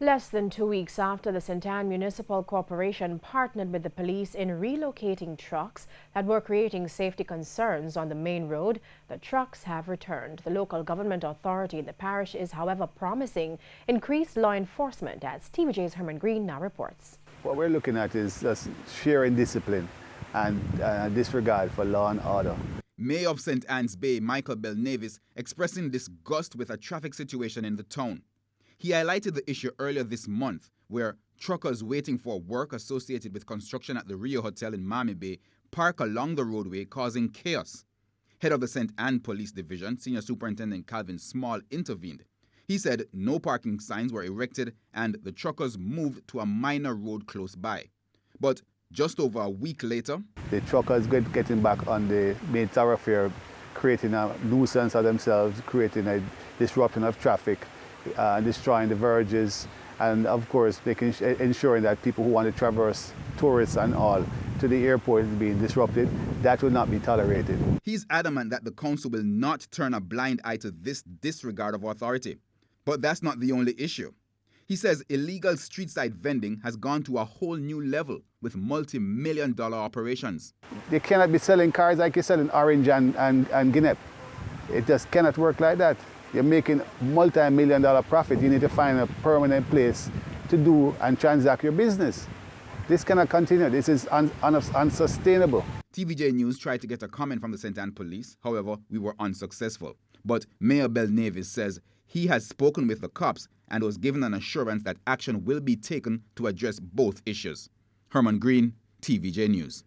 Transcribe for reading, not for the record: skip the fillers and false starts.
Less than 2 weeks after the St. Anne Municipal Corporation partnered with the police in relocating trucks that were creating safety concerns on the main road, the trucks have returned. The local government authority in the parish is, however, promising increased law enforcement, as TVJ's Herman Green now reports. What we're looking at is just sharing discipline and disregard for law and order. Mayor of St. Anne's Bay, Michael Belnavis, expressing disgust with a traffic situation in the town. He highlighted the issue earlier this month, where truckers waiting for work associated with construction at the Rio Hotel in Miami Bay park along the roadway, causing chaos. Head of the St. Anne Police Division, Senior Superintendent Calvin Small, intervened. He said no parking signs were erected and the truckers moved to a minor road close by. But just over a week later, the truckers getting back on the main thoroughfare, creating a nuisance of themselves, creating a disruption of traffic, destroying the verges, and of course ensuring that people who want to traverse, tourists and all, to the airport is being disrupted. That will not be tolerated. He's adamant that the council will not turn a blind eye to this disregard of authority. But that's not the only issue. He says illegal street-side vending has gone to a whole new level with multi-million-dollar operations. They cannot be selling cars like you're selling orange and guinea. It just cannot work like that. You're making multi-million-dollar profit. You need to find a permanent place to do and transact your business. This cannot continue. This is unsustainable. TVJ News tried to get a comment from the St. Anne Police. However, we were unsuccessful. But Mayor Belnavis says he has spoken with the cops and was given an assurance that action will be taken to address both issues. Herman Green, TVJ News.